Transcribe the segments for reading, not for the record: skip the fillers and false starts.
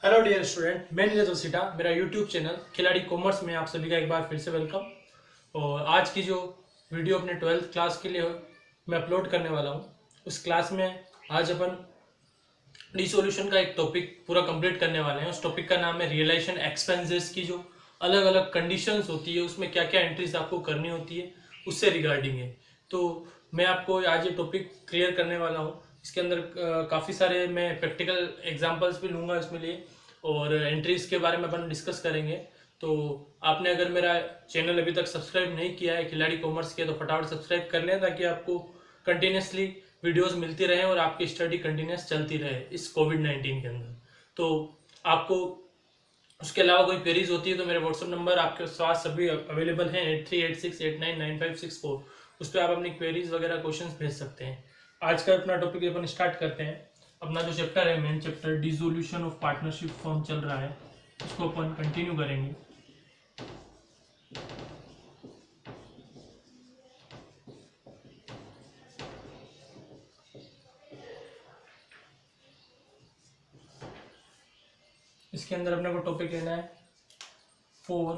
Hello dear student, मैं नीरज वसीटा। मेरा YouTube channel खिलाड़ी कॉमर्स में आप सभी का एक बार फिर से वेलकम। और आज की जो वीडियो अपने 12th क्लास के लिए मैं अपलोड करने वाला हूँ, उस क्लास में आज अपन डिसोल्यूशन का एक टॉपिक पूरा कंप्लीट करने वाले हैं। उस टॉपिक का नाम है रियलाइजेशन एक्सपेंसेस की जो अलग अलग कंडीशंस होती है, उसमें क्या क्या एंट्रीज आपको करनी होती है, उससे रिगार्डिंग है। तो मैं आपको आज ये टॉपिक क्लियर करने वाला हूँ। इसके अंदर काफ़ी सारे मैं प्रैक्टिकल एग्जांपल्स भी लूँगा इसमें लिए, और एंट्रीज के बारे में अपन डिस्कस करेंगे। तो आपने अगर मेरा चैनल अभी तक सब्सक्राइब नहीं किया है खिलाड़ी कॉमर्स के, तो फटाफट सब्सक्राइब कर लें ताकि आपको कंटिन्यूसली वीडियोस मिलती रहे और आपकी स्टडी कंटिन्यूस चलती रहे इस कोविड-19 के अंदर। तो आपको उसके अलावा कोई क्वेरीज होती है तो मेरे व्हाट्सअप नंबर आपके पास सभी अवेलेबल हैं 8386899564। उस पर आप अपनी क्वेरीज वगैरह क्वेश्चंस भेज सकते हैं। आज का अपना टॉपिक अपन स्टार्ट करते हैं। अपना जो चैप्टर है, main chapter dissolution of partnership form चल रहा है, उसको अपन कंटिन्यू करेंगे। इसके अंदर अपने को टॉपिक लेना है फॉर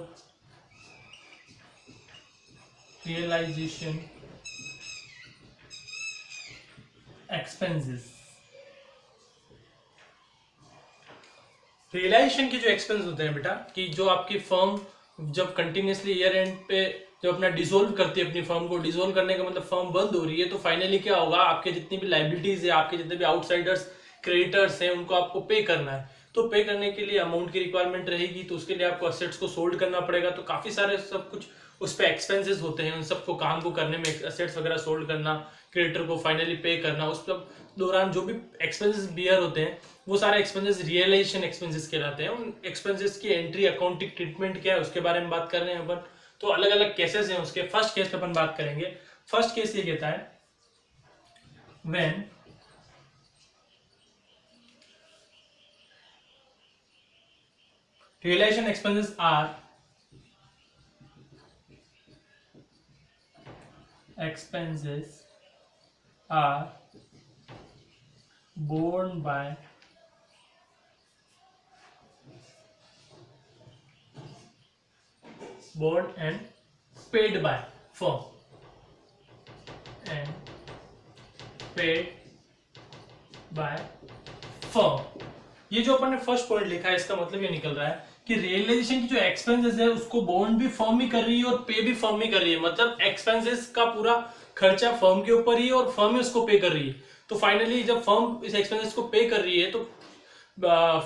रियलाइजेशन एक्सपेंसेस। रियलाइजेशन के जो एक्सपेंस होते हैं बेटा, कि जो आपकी फर्म जब कंटिन्यूसली ईयर एंड पे जब अपना डिसोल्व करती है, अपनी फर्म को डिसोल्व करने का मतलब फर्म बंद हो रही है, तो फाइनली क्या होगा, आपके जितनी भी लाइबिलिटीज है, आपके जितने भी आउटसाइडर्स क्रेडिटर्स हैं, उनको आपको पे करना है। तो पे करने के लिए अमाउंट की रिक्वायरमेंट रहेगी, तो उसके लिए आपको असेट्स को सोल्ड करना पड़ेगा। तो काफी सारे सब कुछ उस पर एक्सपेंसेस होते हैं, उन सबको काम को करने में, असेट्स वगैरह सोल्ड करना, क्रेडिटर को फाइनली पे करना, उस दौरान जो भी एक्सपेंसेस बियर होते हैं, वो सारे एक्सपेंसेस रियलाइजेशन एक्सपेंसेस कहलाते हैं। उन एक्सपेंसेस की एंट्री अकाउंटिंग ट्रीटमेंट क्या है उसके बारे में बात कर रहे हैं अपन। तो अलग अलग केसेस हैं उसके। फर्स्ट केस पे अपन बात करेंगे। फर्स्ट केस ये कहता है when realization expenses are borne by borne and paid by firm and paid by firm। ये जो अपन ने फर्स्ट पॉइंट लिखा है, इसका मतलब ये निकल रहा है कि रियलाइजेशन की जो एक्सपेंसेस है उसको बॉन्ड भी फर्म ही कर रही है और पे भी फर्म ही कर रही है। मतलब एक्सपेंसेस का पूरा खर्चा फर्म के ऊपर ही है और फर्म ही उसको पे कर रही है। तो फाइनली जब फर्म इस एक्सपेंसेस को पे कर रही है, तो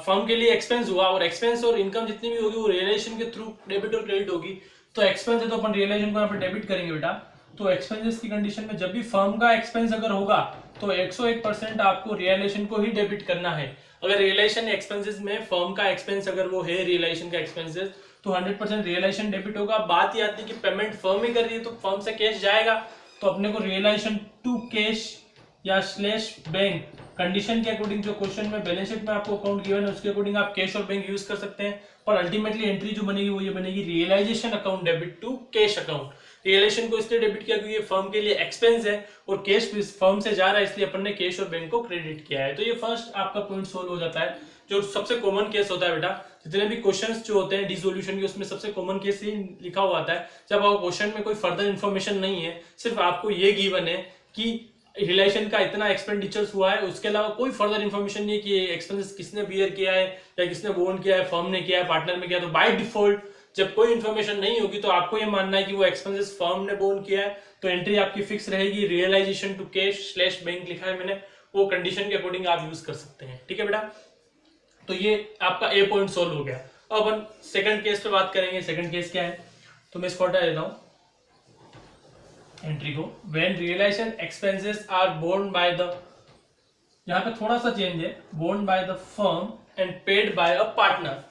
फर्म के लिए एक्सपेंस हुआ, और एक्सपेंस और इनकम जितनी भी होगी वो रियलाइजेशन के थ्रू डेबिट और क्रेडिट होगी। तो एक्सपेंस है तो अपन रियलाइजेशन को यहाँ पे डेबिट करेंगे बेटा। तो एक्सपेंसेस की कंडीशन में जब भी फर्म का एक्सपेंस अगर होगा तो 101% आपको रियलाइजेशन को ही डेबिट करना है। अगर रियलाइजेशन एक्सपेंसेस में फर्म का एक्सपेंस अगर वो है रियलाइजेशन का एक्सपेंसेस, तो 100% रियलाइजेशन डेबिट होगा। बात ये आती है कि पेमेंट फर्म ही कर रही है तो फर्म से कैश जाएगा, तो अपने को रियलाइजेशन टू कैश या स्लैश बैंक कंडीशन के अकॉर्डिंग, जो क्वेश्चन में बैलेंस शीट में आपको अकाउंट गिवन है उसके अकॉर्डिंग आप कैश और बैंक यूज कर सकते हैं। और अल्टीमेटली एंट्री जो बनेगी वो ये बनेगी realisation account debit to cash account. Realisation को इसलिए डेबिट किया क्योंकि ये फर्म के लिए एक्सपेंस है और कैश फर्म से जा रहा है, इसलिए अपन ने कैश और बैंक को क्रेडिट किया है। तो ये फर्स्ट आपका पॉइंट सोल्व हो जाता है। जो सबसे कॉमन केस होता है बेटा, जितने भी क्वेश्चंस जो होते हैं डिसोल्यूशन के, उसमें सबसे कॉमन केस ही लिखा हुआ आता है जब आपको क्वेश्चन में कोई फर्दर इन्फॉर्मेशन नहीं है, सिर्फ आपको ये गिवन है कि रिलेशन का इतना एक्सपेंडिचर्स हुआ है, उसके अलावा कोई फर्दर इन्फॉर्मेशन नहीं है कि एक्सपेंसेस किसने बियर किया है या किसने बोन किया है, फर्म ने किया है, पार्टनर में किया है। तो बाय डिफॉल्ट जब कोई इन्फॉर्मेशन नहीं होगी तो आपको ये मानना है कि वो एक्सपेंसेस फर्म ने बोन किया है, तो एंट्री आपकी फिक्स रहेगी। Realisation to cash slash bank लिखा है मैंने, वो कंडीशन के अकॉर्डिंग आप यूज कर सकते हैं। ठीक है बेटा, तो ये आपका ए पॉइंट सोल्व हो गया। अब अपन सेकंड केस पे बात करेंगे। सेकंड केस क्या है, तो मैं इसको हटा देता हूं एंट्री को। When realisation expenses are borne by the, यहां पे थोड़ा सा चेंज है, borne by the firm and paid by a partner.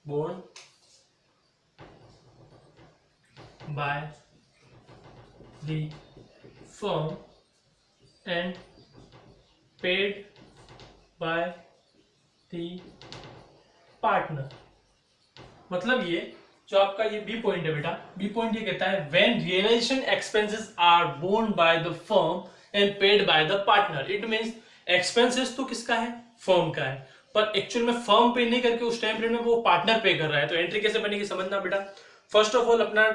Borne by the firm and paid by the partner. मतलब ये जो आपका ये बी पॉइंट है बेटा, बी पॉइंट ये कहता है when realisation expenses are borne by the firm and paid by the partner. It means expenses तो किसका है, फर्म का है, पर एक्चुअल में फर्म पे नहीं करके उस टाइम पीरियड में वो पार्टनर पे कर रहा है। तो एंट्री कैसे बनेगी समझना बेटा। फर्स्ट ऑफ ऑल अपना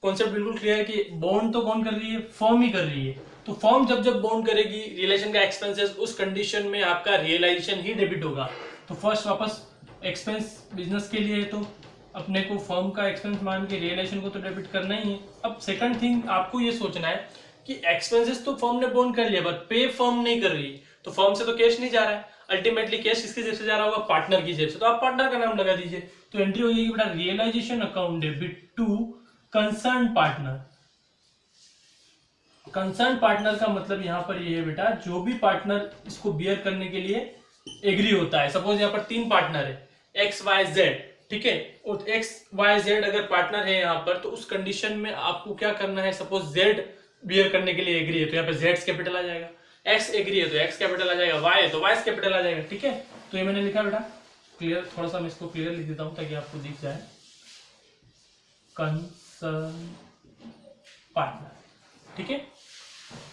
कॉन्सेप्ट बिल्कुल क्लियर है कि बॉन्ड तो कौन कर रही है, फर्म ही कर रही है। तो फर्म जब जब बॉन्ड करेगी रिलेशन का एक्सपेंसेस, उस कंडीशन में आपका रियलाइजेशन ही डेबिट होगा। तो फर्स्ट वापस एक्सपेंस बिजनेस के लिए है तो अपने को फर्म का एक्सपेंस मान के रियलाइजेशन को तो डेबिट करना ही है। अब सेकंड थिंग आपको ये सोचना है कि एक्सपेंसेस तो फर्म ने बॉन्ड कर लिया बट पे फर्म नहीं कर रही, तो फर्म से तो कैश नहीं जा रहा है, अल्टीमेटली कैश किसकी जेब से जा रहा होगा, पार्टनर की जेब से। तो आप पार्टनर का नाम लगा दीजिए। तो एंट्री हो जाएगी बेटा realisation account debit to concern partner. Concern partner का मतलब यहां पर ये है बेटा, जो भी पार्टनर इसको बियर करने के लिए एग्री होता है। सपोज यहाँ पर 3 पार्टनर है एक्स वाई जेड, ठीक है, और एक्स वाई जेड अगर पार्टनर है यहाँ पर, तो उस कंडीशन में आपको क्या करना है, सपोज जेड बियर करने के लिए एग्री है तो यहाँ पे जेड कैपिटल आ जाएगा, एक्स एग्री है तो एक्स कैपिटल आ जाएगा, वाई है तो वाई कैपिटल आ जाएगा, ठीक है। तो ये मैंने लिखा बेटा क्लियर, थोड़ा सा मैं इसको क्लियर लिख देता हूं ताकि आपको दिख जाए। कंसर्न पार्टनर, ठीक है।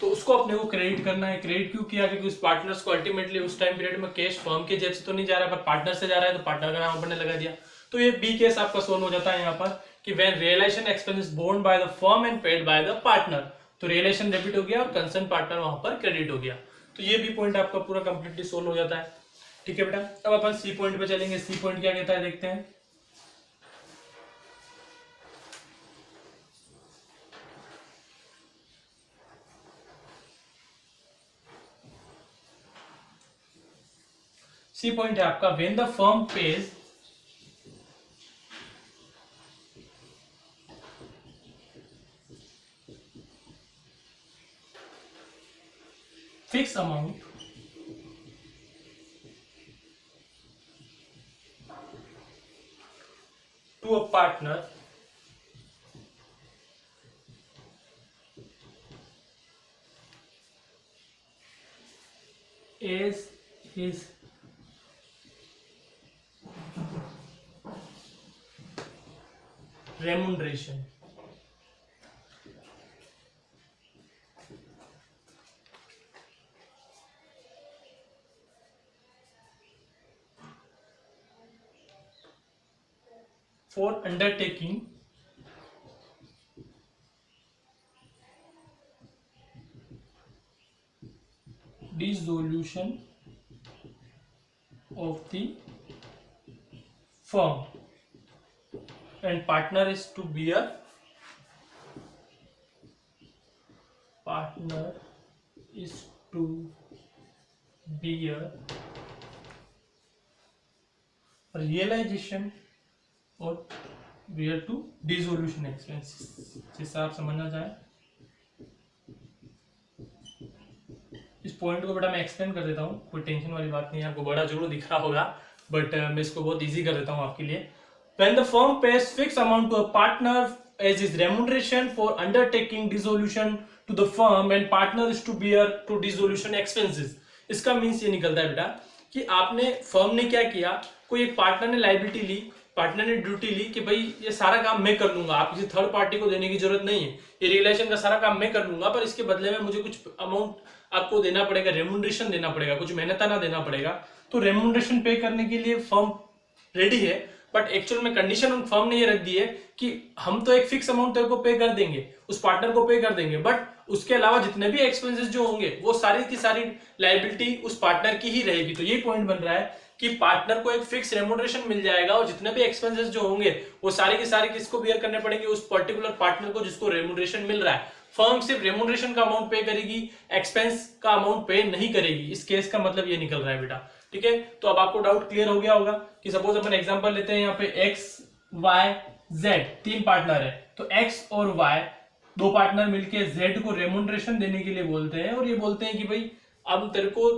तो उसको अपने को क्रेडिट करना है। क्रेडिट क्यों किया, क्योंकि उस पार्टनर्स को अल्टीमेटली उस टाइम पीरियड में कैश फर्म के जेब से तो नहीं जा रहा है पर पार्टनर से जा रहा है, तो पार्टनर का नाम अपने लगा दिया। तो ये बी केस आपका सोल्व हो जाता है यहाँ पर कि when realization expense borne by the firm and paid by the partner, तो रियलाइजेशन डेबिट हो गया और कंसर्न पार्टनर वहां पर क्रेडिट हो गया। तो ये बी पॉइंट आपका पूरा कंप्लीटली सोल्व हो जाता है, ठीक है बेटा। अब अपन सी पॉइंट पे चलेंगे। सी पॉइंट क्या कहता है देखते हैं। सी पॉइंट है आपका when the firm page fix amount to a partner as his remuneration. For undertaking dissolution of the firm, and partner is to bear realization और bear to dissolution expenses। जिससे आप समझना चाहें इस पॉइंट को बेटा मैं एक्सप्लेन कर देता हूँ, कोई टेंशन वाली बात नहीं है। आपको बड़ा जरूर दिख रहा होगा बट मैं इसको बहुत इजी कर देता हूँ आपके लिए। When the firm pays fixed amount to a partner as his remuneration for undertaking dissolution to the firm and partner is to bear to dissolution expenses। इसका मीन्स ये निकलता है बेटा कि आपने फर्म ने क्या किया, कोई एक पार्टनर ने लायबिलिटी ली, पार्टनर ने ड्यूटी ली कि भाई ये सारा काम मैं कर लूंगा, आप किसी थर्ड पार्टी को देने की जरूरत नहीं है, ये रिलेशन का सारा काम मैं कर लूंगा, पर इसके बदले में मुझे कुछ अमाउंट आपको देना पड़ेगा, रेमुनरेशन देना पड़ेगा, कुछ मेहनताना देना पड़ेगा। तो रेमुनरेशन पे करने के लिए फर्म रेडी है, बट एक्चुअल में कंडीशन उन फर्म ने ये रख दी है कि हम तो एक फिक्स अमाउंट तेरे को पे कर देंगे, उस पार्टनर को पे कर देंगे, बट उसके अलावा जितने भी एक्सपेंसेस जो होंगे वो सारी की सारी लायबिलिटी उस पार्टनर की ही रहेगी। तो ये पॉइंट बन रहा है कि पार्टनर को एक फिक्स रेमुनरेशन मिल जाएगा और जितने भी एक्सपेंसेस जो होंगे वो सारे की सारे किसको बियर करने पड़ेंगे, उस पर्टिकुलर पार्टनर को जिसको रेमुनरेशन मिल रहा है। फर्म सिर्फ रेमुनरेशन का अमाउंट पे करेगी, एक्सपेंस का अमाउंट पे नहीं करेगी। इस केस का मतलब ये निकल रहा है बेटा, ठीक है। तो अब आपको डाउट क्लियर हो गया होगा कि सपोज अपन एग्जांपल लेते हैं, यहाँ पे एक्स वाई जेड 3 पार्टनर है, तो एक्स और वाई 2 पार्टनर मिलके जेड को रेमुनरेशन देने के लिए बोलते हैं और ये बोलते हैं कि भाई अब तेरे को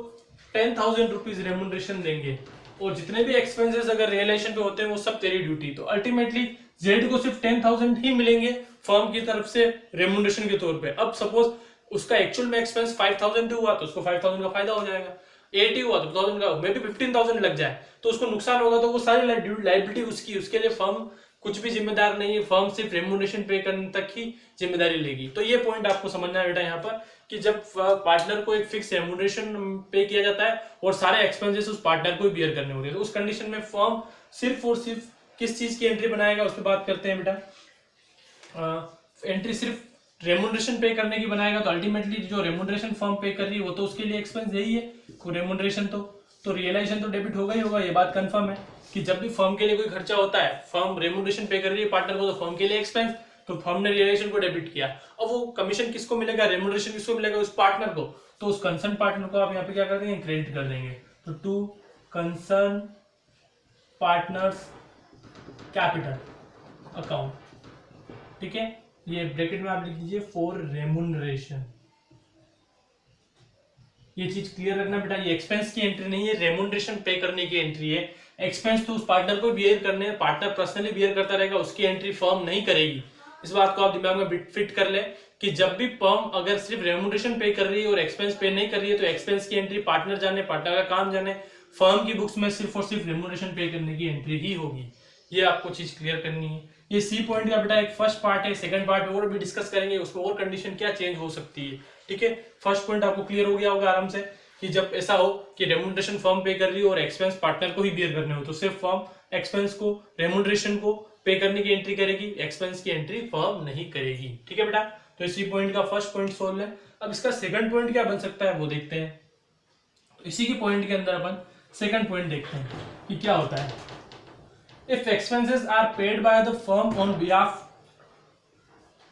10,000 रुपीज रेमुनरेशन देंगे और जितने भी एक्सपेंसेस अगर रियलाइजेशन पे होते हैं वो सब तेरी ड्यूटी। तो अल्टीमेटली जेड को सिर्फ 10,000 ही मिलेंगे फर्म की तरफ से रेमुनरेशन के तौर पे। अब सपोज उसका एक्चुअल में एक्सपेंस 5,000 हुआ तो उसको 5,000 का फायदा हो जाएगा, 80 हुआ तो 2,000 का, मे बी 15,000 लग जाए तो उसको नुकसान होगा, तो वो सारी लायबिलिटी उसकी, उसके लिए फर्म कुछ भी जिम्मेदार नहीं है, फर्म सिर्फ रेमुनरेशन पे करने तक ही जिम्मेदारी लेगी। तो ये पॉइंट आपको समझना है बेटा यहाँ पर कि जब पार्टनर को एक फिक्स रेम्यूनरेशन पे किया जाता है और सारे एक्सपेंसेस उस पार्टनर को बियर करने होते हैं, तो उस कंडीशन में फर्म सिर्फ और सिर्फ किस चीज की एंट्री बनाएगा, उस पर बात करते हैं बेटा। एंट्री सिर्फ रेम्यूनरेशन पे करने की बनाएगा, तो अल्टीमेटली जो रेम्यूनरेशन फर्म पे कर रही है वो तो उसके लिए एक्सपेंस यही है, वो रेम्यूनरेशन तो रियलाइजेशन तो डेबिट होगा ही होगा, ये बात कंफर्म है कि जब भी फर्म के लिए कोई खर्चा होता है, फर्म रेम्यूनरेशन पे कर रही है पार्टनर को, तो फर्म के लिए एक्सपेंस, तो फर्म ने रियलाइजेशन को डेबिट किया। अब वो कमीशन किसको मिलेगा, रेम्यूनरेशन किसको मिलेगा, उस पार्टनर को, तो उस कंसर्न पार्टनर को आप यहाँ पे क्या कर देंगे, क्रेडिट कर देंगे। तो to concern partner's capital account, ठीक है, ये ब्रैकेट में आप लिख दीजिए फॉर रेम्यूनरेशन। ये चीज क्लियर रखना बेटा, ये एक्सपेंस की एंट्री नहीं है, रेम्यूनरेशन पे करने की एंट्री है। एक्सपेंस तो उस पार्टनर को बियर करने, पार्टनर पर्सनली बियर करता रहेगा, उसकी एंट्री फर्म नहीं करेगी। इस बात को आप दिमाग में फिट कर ले कि जब भी फर्म अगर सिर्फ रेम्यूनरेशन पे कर रही है और एक्सपेंस पे नहीं कर रही है, तो एक्सपेंस की एंट्री पार्टनर जाने, पार्टनर का काम जाने, फर्म की बुक्स में सिर्फ और सिर्फ रेम्यूनरेशन पे करने की एंट्री ही होगी। ये आपको चीज क्लियर करनी है। ये सी पॉइंट का बेटा एक फर्स्ट पार्ट है, सेकंड पार्ट में और भी डिस्कस करेंगे, उसमें और कंडीशन क्या चेंज हो सकती है, ठीक है। फर्स्ट पॉइंट आपको क्लियर हो गया होगा आराम से कि जब ऐसा हो कि रेम्यूनरेशन फर्म पे कर रही हो और एक्सपेंस पार्टनर को ही बियर करने हो, तो सिर्फ फर्म एक्सपेंस को, रेम्यूनरेशन को पे करने की एंट्री करेगी, एक्सपेंस की एंट्री फर्म नहीं करेगी, ठीक है बेटा। तो इसी पॉइंट का फर्स्ट पॉइंट सोल्व है। अब इसका सेकंड पॉइंट क्या बन सकता है वो देखते हैं। तो इसी के पॉइंट के अंदर अपन सेकंड पॉइंट देखते हैं कि क्या होता है। If expenses are paid by the firm on behalf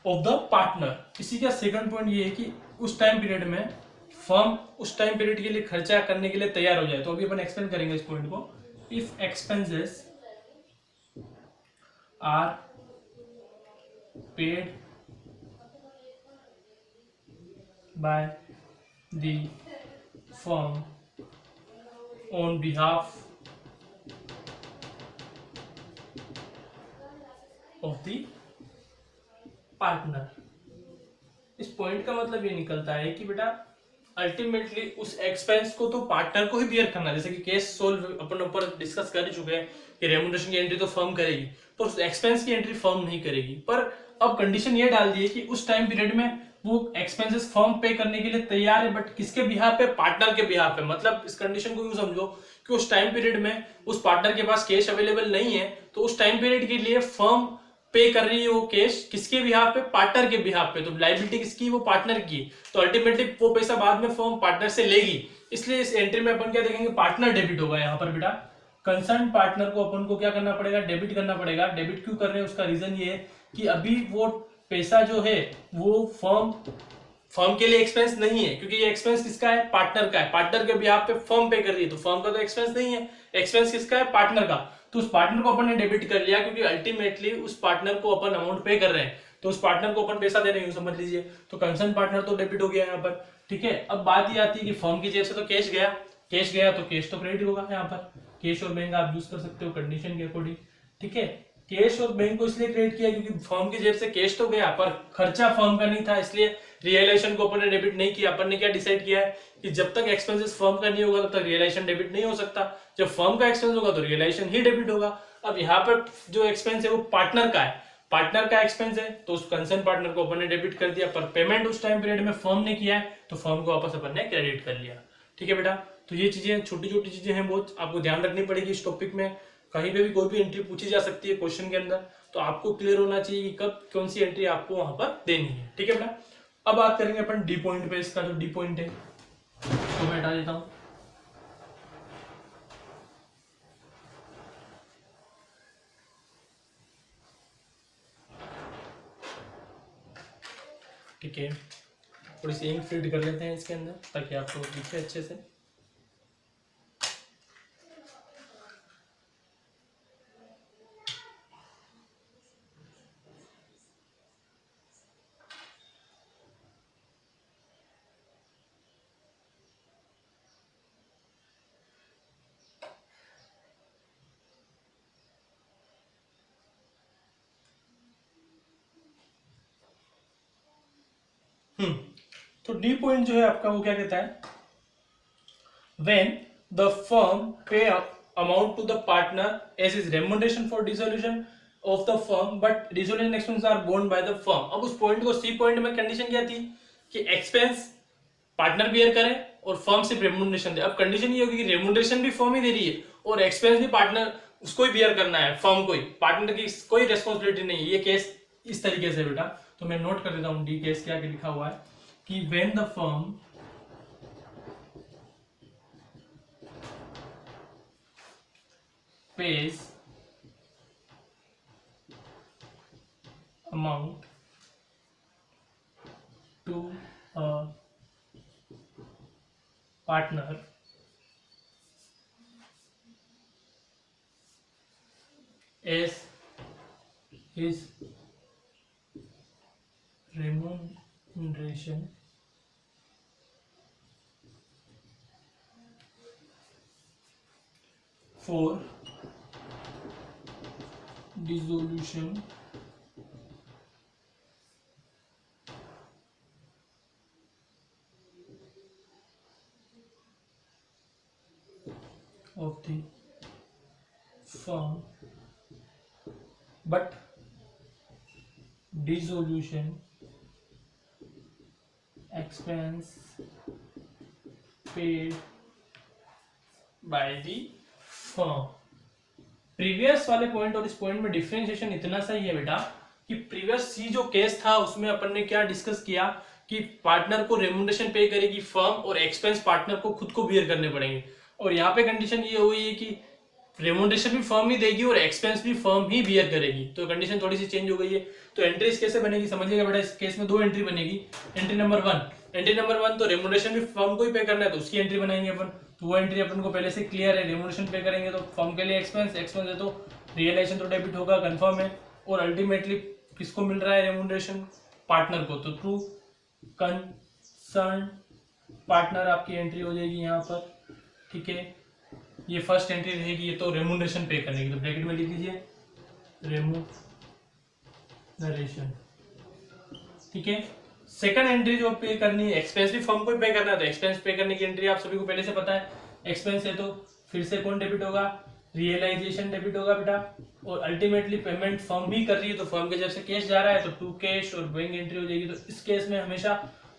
of the partner, इसी का सेकंड पॉइंट ये है कि उस टाइम पीरियड में फर्म उस टाइम पीरियड के लिए खर्चा करने के लिए तैयार हो जाए। तो अभी अपन एक्सप्लेन करेंगे इस पॉइंट को। If expenses are paid by the firm on behalf of the partner, इस पॉइंट का मतलब ये निकलता है कि बेटा अल्टीमेटली उस एक्सपेंस को तो पार्टनर को ही बियर करना, जैसे कि केस सोल्व अपन ऊपर डिस्कस कर चुके हैं कि रेम्यूनरेशन की एंट्री तो फर्म करेगी, पर उस एक्सपेंस की एंट्री फर्म नहीं करेगी। पर अब कंडीशन ये डाल दी है कि उस टाइम पीरियड में वो एक्सपेंसेस फर्म पे करने के लिए तैयार है, बट किसके बिहाफ पे, पार्टनर के बिहाफ पे। मतलब इस कंडीशन को यूं समझो कि उस टाइम पीरियड में उस पार्टनर के पास कैश अवेलेबल नहीं है, तो उस टाइम पीरियड के लिए फर्म पे कर रही है वो कैश किसके बिहाफ पे, पार्टनर के बिहाफ पे। तो लायबिलिटी किसकी, वो पार्टनर की, तो अल्टीमेटली वो पैसा बाद में फर्म पार्टनर से लेगी। इसलिए इस एंट्री में अपन क्या देखेंगे, पार्टनर डेबिट होगा यहाँ पर बेटा। कंसर्न पार्टनर को अपन को क्या करना पड़ेगा, डेबिट करना पड़ेगा। डेबिट क्यों कर रहे हैं, उसका रीजन ये है कि अभी वो पैसा जो है वो फर्म के लिए एक्सपेंस नहीं है, क्योंकि ये एक्सपेंस किसका है, पार्टनर का है। पार्टनर के बिहाफ पे फर्म पे कर रही है, तो फर्म का तो एक्सपेंस नहीं है, एक्सपेंस किसका है, पार्टनर का। तो उस पार्टनर को अपन ने डेबिट कर लिया, क्योंकि अल्टीमेटली उस पार्टनर को अपन अमाउंट पे कर रहे हैं, तो उस पार्टनर को अपन पैसा दे रहे हैं, समझ लीजिए। तो कंसर्न पार्टनर तो डेबिट हो गया यहाँ पर, ठीक है। अब बात ये आती है कि फर्म की जेब से तो कैश गया तो कैश तो क्रेडिट होगा यहाँ पर। कैश और बैंक आप यूज कर सकते हो कंडीशन के अकॉर्डिंग, ठीक है। कैश और बैंक को इसलिए क्रेडिट किया क्योंकि फर्म की जेब से कैश तो गया, पर खर्चा फर्म का नहीं था, इसलिए रियलाइजेशन को अपन ने डेबिट नहीं किया। अपन ने क्या डिसाइड किया है कि जब तक एक्सपेंसेस फर्म का नहीं होगा तब तक रियलाइजेशन डेबिट नहीं हो सकता। जब फर्म का एक्सपेंस होगा तो रियलाइजेशन ही डेबिट होगा। अब यहाँ पर जो एक्सपेंस है वो पार्टनर का है, पार्टनर का एक्सपेंस है, तो उस कंसर्न पार्टनर को अपन ने डेबिट कर दिया, पर पेमेंट उस टाइम पीरियड में फर्म ने किया है, तो फर्म को वापस अपन ने क्रेडिट कर लिया, ठीक है बेटा। तो ये चीजें छोटी छोटी चीजें हैं, बहुत आपको ध्यान रखनी पड़ेगी इस टॉपिक में। कहीं पे भी कोई भी एंट्री पूछी जा सकती है क्वेश्चन के अंदर, तो आपको क्लियर होना चाहिए कि कब कौन सी एंट्री आपको वहां पर देनी है, ठीक है बेटा। अब बात करेंगे अपन डी पॉइंट पे। इसका जो डी पॉइंट है तो मैं हटा देता हूं। ठीक है, थोड़ी सी इंक फिल्ड कर लेते हैं इसके अंदर ताकि आपको दिखे अच्छे से। तो डी पॉइंट जो है आपका वो क्या कहता है, when the firm pay amount to the partner as is remuneration for dissolution of the firm but dissolution expense are borne by the firm. अब उस पॉइंट को सी पॉइंट में कंडीशन क्या थी कि एक्सपेंस पार्टनर बियर करे और firm सिर्फ रेम्यूनरेशन दे। अब कंडीशन ये होगी कि रेम्यूनरेशन भी फर्म ही दे रही है और एक्सपेंस भी पार्टनर उसको ही बियर करना है, फर्म को ही, पार्टनर की कोई रेस्पॉन्सिबिलिटी नहीं है। ये केस इस तरीके से बेटा, तो मैं नोट कर देता हूं डी केस क्या लिखा हुआ है कि when the firm pays amount to a partner as his remuneration for dissolution of the firm, but dissolution expense paid by the firm। Previous वाले पॉइंट और इस पॉइंट में डिफरेंशिएशन इतना सही है बेटा कि प्रीवियस सी जो केस था उसमें अपन ने क्या डिस्कस किया कि पार्टनर को रेम्यूनरेशन पे करेगी फर्म और एक्सपेंस पार्टनर को खुद को बियर करने पड़ेंगे, और यहाँ पे कंडीशन ये हुई है कि रेम्यूनरेशन भी फर्म ही देगी और एक्सपेंस भी फर्म ही बियर करेगी। तो कंडीशन थोड़ी सी चेंज हो गई है। तो एंट्रीज कैसे बनेगी समझिएगा बेटा, इस केस में दो एंट्री बनेगी। एंट्री नंबर वन तो रेम्यूनरेशन भी फर्म को ही पे करना है तो उसकी एंट्री बनाएंगे अपन, तो वो एंट्री अपन को पहले से क्लियर है। रेम्यूनरेशन पे करेंगे तो फर्म के लिए एक्सपेंस है तो रियलाइजेशन तो डेबिट होगा, कंफर्म है। और अल्टीमेटली किसको मिल रहा है रेम्यूनरेशन? पार्टनर को। तो थ्रू कंसर्न पार्टनर आपकी एंट्री हो जाएगी यहाँ पर, ठीक है। ये फर्स्ट एंट्री रहेगी, ये तो रेम्यूनरेशन पे करने की, तो ब्रैकेट में लिख लीजिए रेम्यूनरेशन, ठीक है। सेकंड एंट्री जो पे करनी है, एक्सपेंस भी फर्म को पे करना है तो एक्सपेंस पे करने की एंट्री आप सभी को पहले से पता है। एक्सपेंस है तो फिर से कौन डेबिट होगा? रियलाइजेशन डेबिट होगा बेटा। और अल्टीमेटली पेमेंट फर्म भी कर रही है तो फर्म के जब से कैश जा रहा है तो टू कैश और गोइंग एंट्री हो जाएगी। तो इस केस में हमेशा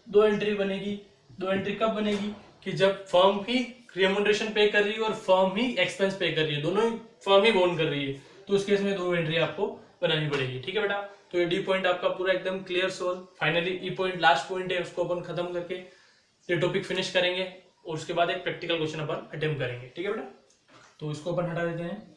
दो एंट्री बनेगी। दो एंट्री कब बनेगी? कि जब फर्म ही रेम्यूनरेशन पे कर रही है और फर्म ही एक्सपेंस पे कर रही है, दोनों ही फर्म ही बोन कर रही है, तो उस केस में दो एंट्री आपको बनानी पड़ेगी, ठीक है बेटा। तो ये डी पॉइंट आपका पूरा एकदम क्लियर सोल्व। फाइनली ई पॉइंट लास्ट पॉइंट है, उसको अपन खत्म करके ये टॉपिक फिनिश करेंगे और उसके बाद एक प्रैक्टिकल क्वेश्चन अपन अटेम्प्ट करेंगे, ठीक है बेटा। तो इसको अपन हटा देते हैं।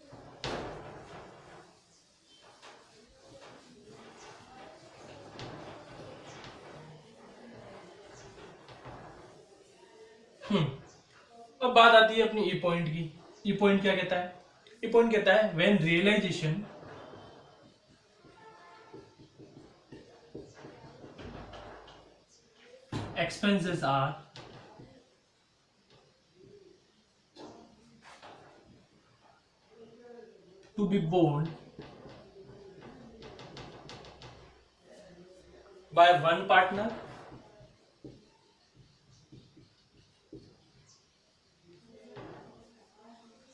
अब बात आती है अपनी ई पॉइंट की। ई पॉइंट क्या कहता है? ई पॉइंट कहता है when realization expenses are to be borne by one partner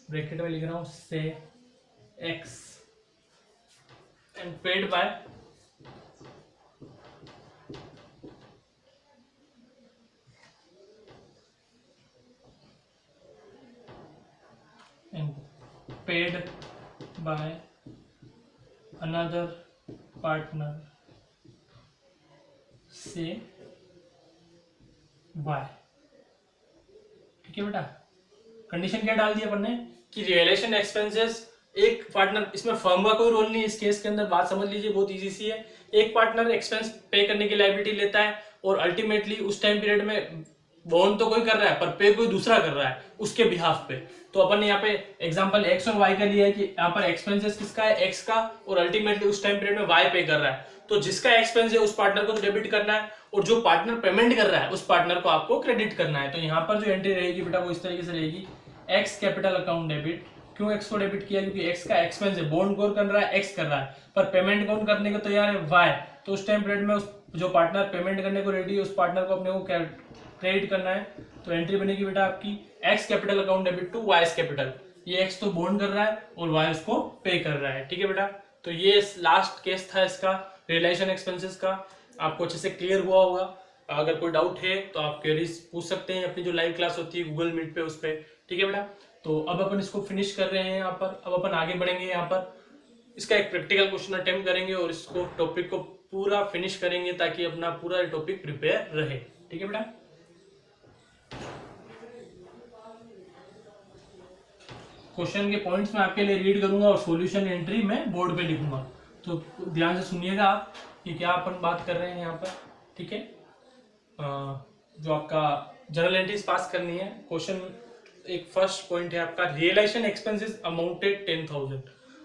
bracket में लिख रहा हूं से x and paid by paid by another partner से y, ठीक है बेटा। कंडीशन क्या डाल दी अपन ने कि रियलाइजेशन एक्सपेंसेस एक पार्टनर, इसमें फर्म का कोई रोल नहीं है इस केस के अंदर, बात समझ लीजिए, बहुत इजी सी है। एक पार्टनर एक्सपेंस पे करने की लायबिलिटी लेता है और अल्टीमेटली उस टाइम पीरियड में बोन तो कोई कर रहा है पर पे कोई दूसरा कर रहा है उसके बिहाफ पे। तो अपन ने यहाँ पे एग्जांपल एक्स और वाई का लिया है कि यहाँ पर एक्सपेंसेस किसका है? एक्स का, और अल्टीमेटली उस टाइम पीरियड में वाई पे कर रहा है। तो जिसका एक्सपेंस है उस पार्टनर को तो डेबिट करना है और जो पार्टनर पेमेंट कर रहा है उस पार्टनर को आपको क्रेडिट करना है। तो यहाँ पर जो एंट्री रहेगी बेटा वो इस तरीके से रहेगी, एक्स कैपिटल अकाउंट डेबिट। क्यों एक्स को डेबिट किया? क्योंकि एक्स का एक्सपेंस है, बोन कौन कर रहा है? एक्स कर रहा है, पर पेमेंट कौन करने को तैयार है? वाई। तो उस टाइम पीरियड में उस जो पार्टनर पेमेंट करने को रेडी है उस पार्टनर को अपने को क्रेडिट करना है। तो एंट्री बनेगी बेटा आपकी X capital account debit to Y capital. ये एक्स तो बोन कर रहा है और वाई उसको पे कर रहा है, ठीक है बेटा। तो ये लास्ट केस था इसका रियलाइजेशन एक्सपेंसेस का, आपको अच्छे से क्लियर हुआ होगा। अगर कोई डाउट है तो आप क्वेरीज पूछ सकते हैं अपनी जो लाइव क्लास होती है गूगल मीट पे उस पर। ठीक है बेटा, तो अब अपन इसको फिनिश कर रहे हैं यहाँ पर। अब अपन आगे बढ़ेंगे, यहाँ पर इसका एक प्रैक्टिकल क्वेश्चन अटेम्प्ट करेंगे और इसको टॉपिक को पूरा फिनिश करेंगे ताकि अपना पूरा टॉपिक प्रिपेयर रहे। ठीक है बेटा, क्वेश्चन के पॉइंट्स मैं आपके लिए रीड करूंगा और सॉल्यूशन एंट्री मैं बोर्ड पे लिखूंगा, तो ध्यान से सुनिएगा आप कि क्या अपन बात कर रहे हैं यहाँ पर। ठीक है, जो आपका जनरल एंट्रीज पास करनी है, क्वेश्चन एक फर्स्ट पॉइंट है आपका, रियलाइजेशन एक्सपेंसेस अमाउंटेड 10,000।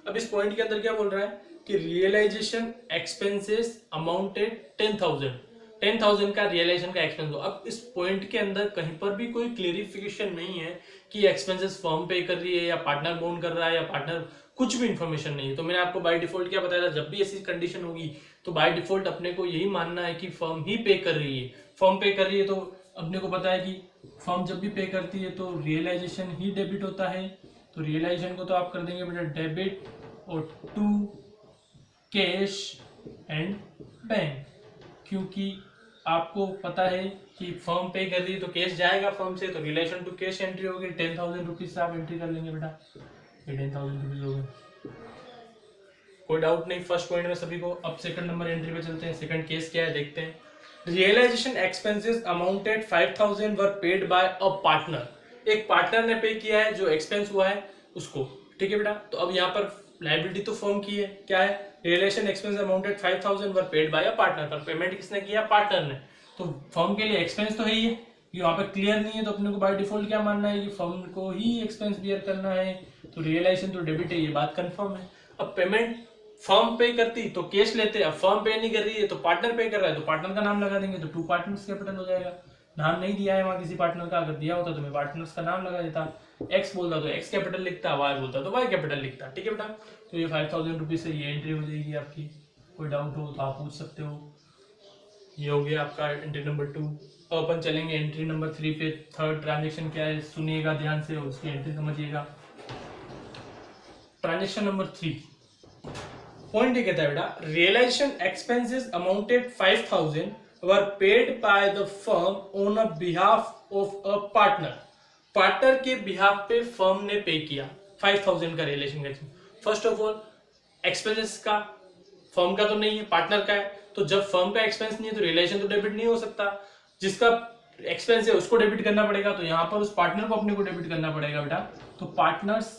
अब इस पॉइंट के अंदर क्या बोल रहा है कि रियलाइजेशन एक्सपेंसेस अमाउंटेड 10,000 का रियलाइजेशन का एक्सपेंस हो। अब इस पॉइंट के अंदर कहीं पर भी कोई क्लियरिफिकेशन नहीं है कि एक्सपेंसेस फर्म पे कर रही है या पार्टनर बोन कर रहा है या पार्टनर, कुछ भी इंफॉर्मेशन नहीं है। तो मैंने आपको बाय डिफॉल्ट क्या बताया था, जब भी ऐसी कंडीशन होगी तो बाय डिफॉल्ट अपने को यही मानना है कि फर्म ही पे कर रही है। फर्म पे कर रही है तो अपने को पता है कि फर्म जब भी पे करती है तो रियलाइजेशन ही डेबिट होता है। तो रियलाइजेशन को तो आप कर देंगे बेटा डेबिट और टू कैश एंड बैंक, क्योंकि आपको पता है कि फर्म पे कर रही है तो कैश जाएगा फर्म से, तो रिलेशन टू कैश एंट्री होगी। 10,000 रुपीज से आप एंट्री कर लेंगे बेटा, ये 10,000 रुपीज हो गए, कोई डाउट नहीं फर्स्ट पॉइंट में सभी को। अब सेकंड नंबर एंट्री पे चलते हैं। सेकंड केस क्या है देखते हैं। Realization expenses amounted 5,000 were paid by a partner. एक पार्टनर ने पे किया है, जो एक्सपेंस हुआ है उसको। ठीक है बेटा, तो अब यहाँ पर लायबिलिटी तो फर्म की है, क्या है, realization expense amounted 5,000 were paid by a partner. पर पेमेंट किसने किया, पार्टनर ने। तो फर्म के लिए एक्सपेंस तो है ही है, यहाँ पे क्लियर नहीं है, तो अपने को बाय डिफॉल्ट क्या मानना है कि फर्म को ही एक्सपेंस बियर करना है। तो रियलाइजेशन तो डेबिट है, ये बात कंफर्म है। अब पेमेंट फर्म पे करती तो कैश लेते, अब फर्म पे नहीं कर रही है तो पार्टनर पे कर रहा है, तो पार्टनर का नाम लगा देंगे, तो टू पार्टनर्स कैपिटल हो जाएगा। नाम नहीं दिया है वहां किसी पार्टनर का, अगर दिया होता तो मैं पार्टनर्स का नाम लगा देता। एक्स बोलता तो एक्स कैपिटल लिखता, वाई बोलता तो वाई कैपिटल लिखता। ठीक है बेटा, तो ये 5,000 रुपीज से ये एंट्री हो जाएगी आपकी। कोई डाउट हो तो आप पूछ सकते हो। ये हो गया आपका एंट्री नंबर 2। अब अपन चलेंगे एंट्री नंबर 3 पे। थर्ड ट्रांजेक्शन क्या है, सुनिएगा ध्यान से और उसकी एंट्री समझिएगा। ट्रांजेक्शन नंबर 3 पॉइंट ये कहता है बेटा, realization expenses amounted 5,000 were paid by the firm on a behalf of a partner. Partner के बिहाफ पे फर्म ने पे किया 5,000 का रियलाइजेशन का expense. First of all expenses का फर्म का तो नहीं है, पार्टनर का है। तो जब फर्म का एक्सपेंस नहीं है तो रियलाइजेशन तो डेबिट नहीं हो सकता। जिसका एक्सपेंस है उसको डेबिट करना पड़ेगा, तो यहाँ पर उस पार्टनर को अपने को डेबिट करना पड़ेगा बेटा। तो पार्टनर्स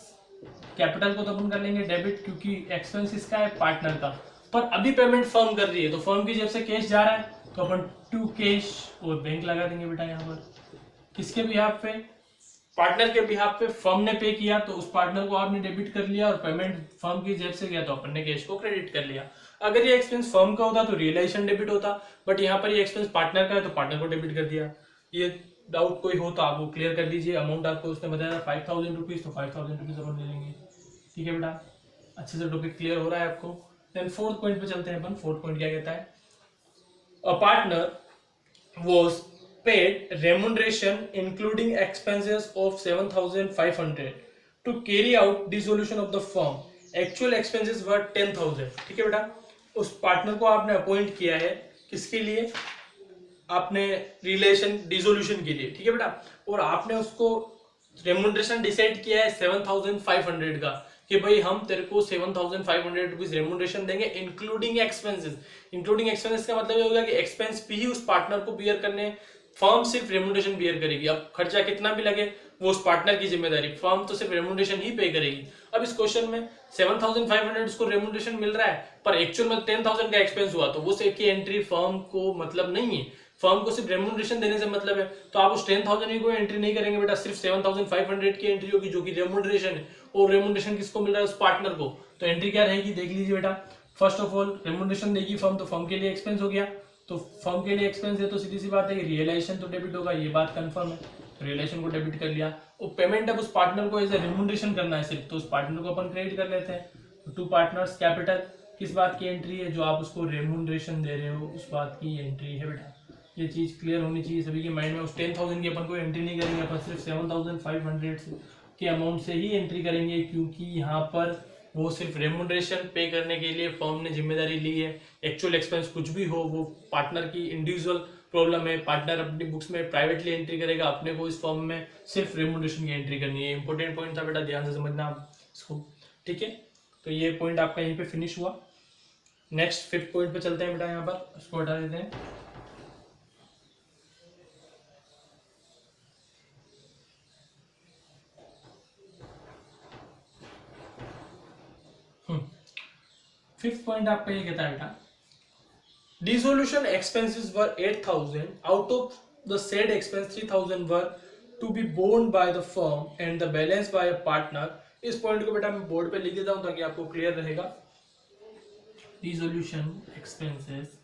कैपिटल को तो अपन कर लेंगे डेबिट, क्योंकि एक्सपेंस इसका है पार्टनर का। पर अभी पेमेंट फर्म कर रही है तो फर्म की जेब से कैश जा रहा है, तो अपन टू कैश और बैंक लगा देंगे बेटा। यहाँ पर किसके बिहाफ पे, पार्टनर के बिहाफ पे फर्म ने पे किया, तो उस पार्टनर को आपने डेबिट कर लिया और पेमेंट फर्म की जेब से गया तो अपन ने कैश को क्रेडिट कर लिया। अगर ये एक्सपेंस फर्म का होता तो रियलाइजेशन डेबिट होता, बट यहाँ पर ये एक्सपेंस पार्टनर का है तो पार्टनर को डेबिट कर दिया। ये डाउट कोई हो तो आप वो क्लियर कर दीजिए। अमाउंट आपको उसने बताया 5,000 रुपीज, तो 5,000 रुपीज अपन ले लेंगे। ठीक है बेटा, अच्छे से टॉपिक क्लियर हो रहा है आपको। देन फोर्थ पॉइंट पे चलते हैं अपन। फोर्थ पॉइंट क्या कहता है, a partner was paid remuneration including expenses of 7,500 to carry out dissolution of the firm. Actual expenses were 10,000. ठीक है बेटा, उस पार्टनर को आपने अपॉइंट किया है किसके लिए, आपने रिलेशन डिसोल्यूशन के लिए। ठीक है बेटा, और आपने उसको रेमुनरेशन डिसाइड किया है 7,500 का, कि भाई हम तेरे को 7,500 रुपीज रेमुनरेशन देंगे इंक्लूडिंग एक्सपेंसेस। इंक्लूडिंग एक्सपेंसेस का मतलब ये होगा कि एक्सपेंस भी उस पार्टनर को बियर करने, फर्म सिर्फ रेमुनरेशन बियर करेगी। अब खर्चा कितना भी लगे वो उस पार्टनर की जिम्मेदारी, फर्म तो सिर्फ रेमुनरेशन ही पे करेगी। अब इस क्वेश्चन में 7,500 उसको रेमुनरेशन मिल रहा है, पर एक्चुअल में 10,000 का एक्सपेंस हुआ, तो वो की एंट्री फर्म को मतलब नहीं है, फर्म को सिर्फ रेमुनरेशन देने से मतलब है। तो आप उस 10,000 की कोई एंट्री नहीं करेंगे बेटा, सिर्फ 7,500 की एंट्री होगी जो कि रेमुनरेशन है। और रेमुनरेशन किसको मिल रहा है, उस पार्टनर को। तो एंट्री क्या रहेगी देख लीजिए बेटा। फर्स्ट ऑफ ऑल रेमुनरेशन देगी फर्म, तो फर्म के लिए एक्सपेंस हो गया, तो फर्म के लिए एक्सपेंस है तो सीधी सी बात है कि रियलाइजेशन तो डेबिट होगा, ये बात कंफर्म है। तो रियलाइजेशन को डेबिट कर लिया, और पेमेंट अब उस पार्टनर को एज ए रेमुनरेशन करना है सिर्फ, तो उस पार्टनर को अपन क्रेडिट कर लेते हैं। तो टू पार्टनर्स कैपिटल किस बात की एंट्री है, जो आप उसको रेमुनरेशन दे रहे हो उस बात की एंट्री है बेटा। ये चीज क्लियर होनी चाहिए सभी के माइंड में। उस 10,000 की अपन को एंट्री नहीं करेंगे, अपन सिर्फ 7,500 के अमाउंट से ही एंट्री करेंगे, क्योंकि यहाँ पर वो सिर्फ रेमुनरेशन पे करने के लिए फर्म ने जिम्मेदारी ली है। एक्चुअल एक्सपेंस कुछ भी हो वो पार्टनर की इंडिविजुअल प्रॉब्लम है, पार्टनर अपनी बुक्स में प्राइवेटली एंट्री करेगा, अपने को इस फॉर्म में सिर्फ रेम्यूनरेशन की एंट्री करनी है। इंपॉर्टेंट पॉइंट था बेटा, ध्यान से समझना आप इसको, ठीक है। तो ये पॉइंट आपका यहीं पे फिनिश हुआ। नेक्स्ट 5th पॉइंट पे चलते हैं बेटा, यहाँ पर उसको हटा देते हैं। फिफ्थ पॉइंट आपका ये कहता है बेटा, dissolution expenses were 8,000, out of the said expense 3,000 were to be borne by the firm and the balance by a partner. इस पॉइंट को बेटा मैं बोर्ड पे लिख देता हूं ताकि आपको क्लियर रहेगा। Dissolution expenses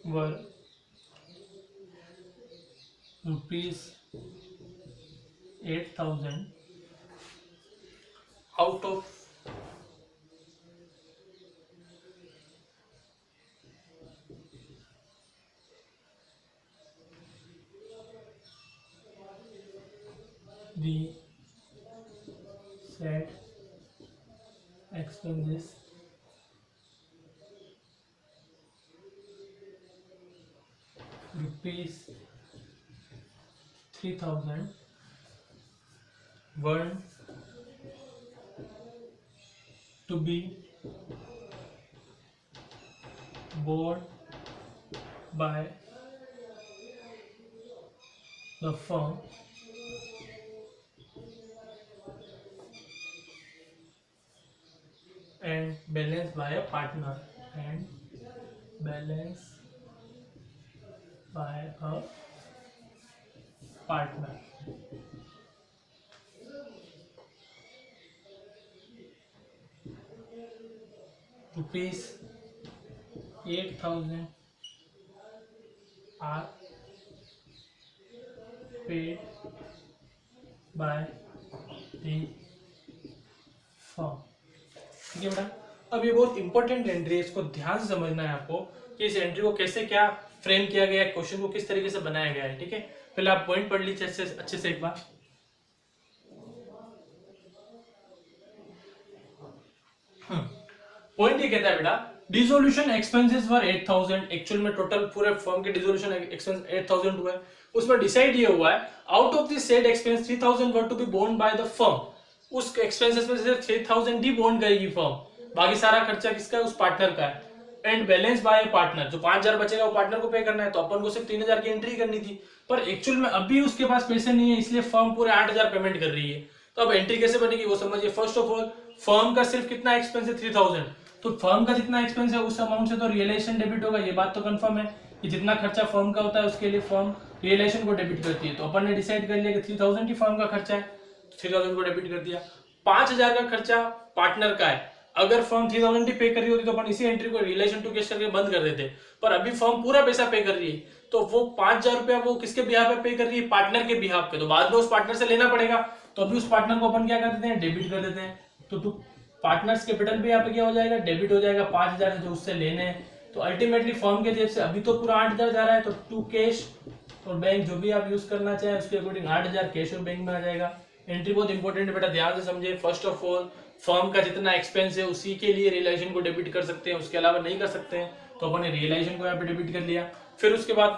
were rupees 8,000 out of the said expenses rupees 3,000 were to be borne by the firm and balanced by a partner rupees 8,000 are paid by the firm। ठीक है बेटा, अब ये बहुत इंपॉर्टेंट एंट्री है, इसको ध्यान से समझना है आपको कि इस एंट्री को कैसे क्या फ्रेम किया गया है, क्वेश्चन को किस तरीके से बनाया गया है। ठीक है, पहले आप पॉइंट पढ़ लीजिए अच्छे से एक बार। पॉइंट ये कहता है बेटा, डिसोल्यूशन एक्सपेंसेस वर 8,000, एक्चुअल में टोटल पूरे फर्म के डिसोल्यूशन एक्सपेंस 8,000 हुआ है। उसमें डिसाइड ये हुआ है, out of this said expense 3,000 were to be borne by the firm. उस एक्सपेंसेस में सिर्फ 3,000 ही बोर्न करेगी फर्म, बाकी सारा खर्चा किसका है, उस पार्टनर का है। एंड बैलेंस बाय पार्टनर, जो 5,000 बचेगा वो पार्टनर को पे करना है, तो अपन को सिर्फ 3,000 की एंट्री करनी थी, पर एक्चुअल में अभी उसके पास पैसे नहीं है, इसलिए फर्म पूरे 8,000 पेमेंट कर रही है। तो अब एंट्री कैसे बनेगी वो समझिए। फर्स्ट ऑफ ऑल, फर्म का सिर्फ कितना एक्सपेंस है, 3,000, तो फर्म का जितना एक्सपेंस है उस अमाउंट से तो रियलाइजेशन डेबिट होगा, ये बात तो कंफर्म है कि जितना खर्चा फर्म का होता है उसके लिए फर्म रियलाइजेशन को डेबिट करती है। तो अपन ने डिसाइड कर लिया कि 3,000 ही फर्म का खर्चा है, तो 3,000 को डेबिट कर दिया। 5,000 का खर्चा पार्टनर का है, अगर फर्म 3,000 ही पे कर रही होती तो अपन इसी एंट्री को रिलेशन टू कैश करके बंद कर देते, पर अभी फर्म पूरा पैसा पे कर रही है, तो वो 5,000 रुपया वो किसके बिहाफ पे पे कर रही है, पार्टनर के बिहाफ पे, तो बाद में उस पार्टनर से लेना पड़ेगा, तो अभी उस पार्टनर को अपन क्या कर देते हैं, डेबिट कर देते हैं। तो पार्टनर्स कैपिटल भी यहाँ पे क्या हो जाएगा, डेबिट हो जाएगा 5,000 जो उससे लेने हैं। तो अल्टीमेटली फर्म के जेब से अभी तो पूरा 8,000 जा रहा है, तो टू कैश और बैंक जो भी आप यूज करना चाहें उसके अकॉर्डिंग 8,000 कैश और बैंक में आ जाएगा। एंट्री बहुत इंपॉर्टेंट है बेटा, ध्यान से समझिए। फर्स्ट ऑफ ऑल, फर्म का जितना एक्सपेंस है उसी के लिए रियलाइजेशन को डेबिट कर सकते हैं, उसके अलावा नहीं कर सकते हैं, तो अपन ने रियलाइजेशन को यहाँ पे डेबिट कर लिया। फिर उसके बाद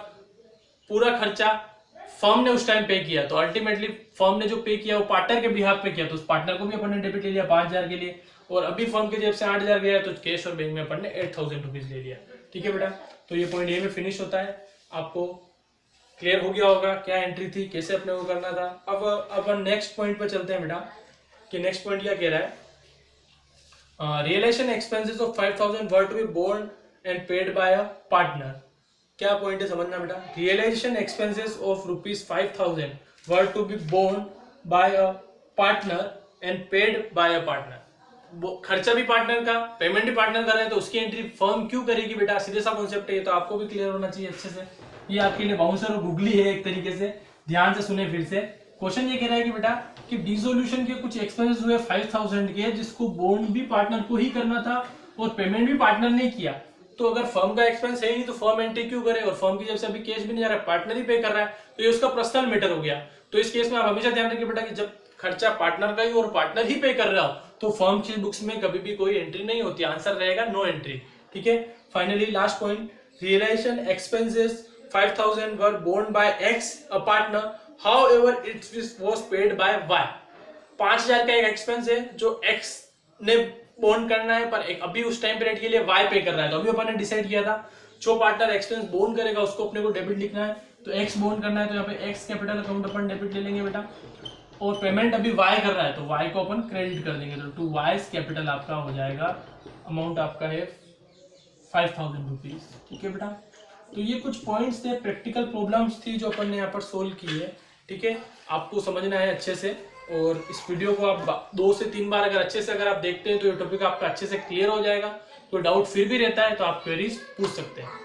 पूरा खर्चा फर्म ने उस टाइम पे किया, तो अल्टीमेटली फर्म ने जो पे किया वो पार्टनर के बिहाफ पे किया, तो उस पार्टनर को भी अपन ने डेबिट ले लिया 5,000 के लिए, और अभी फर्म के जेब से 8,000 गया, तो कैश और बैंक में अपन ने 8,000 रुपीज ले लिया। ठीक है बेटा, तो ये पॉइंट ये में फिनिश होता है। आपको क्लियर हो गया होगा क्या एंट्री थी, कैसे अपने को करना था। अब अपन नेक्स्ट पॉइंट पर चलते हैं बेटा, कि नेक्स्ट पॉइंट क्या कह रहा है, realization expenses of 5,000 were to be borne and paid by a partner. क्या पॉइंट है समझना बेटा, realization expenses of ₹5,000 were to be borne by a partner and paid by a partner. खर्चा भी पार्टनर का, पेमेंट भी पार्टनर कर रहे हैं, तो उसकी एंट्री फर्म क्यों करेगी बेटा, सीधे सा कॉन्सेप्ट है, तो आपको भी क्लियर होना चाहिए अच्छे से। ये आपके लिए बाउंसर और गुगली है एक तरीके से, ध्यान से सुने फिर से। क्वेश्चन ये कह रहा है कि बेटा कि डिसोल्यूशन के कुछ एक्सपेंसेस हुए 5,000 के, जिसको बोर्न भी पार्टनर को ही करना था और पेमेंट भी पार्टनर ने किया, तो अगर फर्म का एक्सपेंस है ही नहीं तो फर्म एंट्री क्यों करे, और फर्म की जब से अभी कैश भी नहीं जा रहा है, पार्टनर ही पे कर रहा है, तो ये उसका पर्सनल मैटर हो गया। तो इस केस में आप हमेशा ध्यान रखिए बेटा कि जब खर्चा पार्टनर का ही और पार्टनर ही पे कर रहा हो तो फर्म की बुक्स में कभी भी कोई एंट्री नहीं होती, आंसर रहेगा नो एंट्री। ठीक है, finally last point, realization expenses 5000 were borne by X a partner, however it was paid by Y. 5000 का एक एक्सपेंस है जो एक्स ने बोर्न करना है, पर अभी उस टाइम पीरियड के लिए वाई पे कर रहा है। तो अभी अपन ने डिसाइड किया था जो पार्टनर एक्सपेंस बोर्न करेगा उसको अपने को डेबिट लिखना है, तो एक्स बोर्न करना है, तो यहाँ पे एक्स कैपिटल अकाउंट अपन डेबिट ले लेंगे बेटा, और पेमेंट अभी वाई कर रहा है तो वाई को अपन क्रेडिट कर देंगे। तो टू वाइज कैपिटल आपका हो जाएगा, अमाउंट आपका है 5000 रुपीज। ठीक है बेटा, तो ये कुछ पॉइंट्स थे, प्रैक्टिकल प्रॉब्लम्स थी जो अपन ने यहाँ पर सोल्व की है। ठीक है, आपको समझना है अच्छे से, और इस वीडियो को आप 2 से 3 बार अगर अच्छे से अगर आप देखते हैं तो ये टॉपिक आपका अच्छे से क्लियर हो जाएगा। कोई डाउट फिर भी रहता है तो आप क्वेरीज पूछ सकते हैं।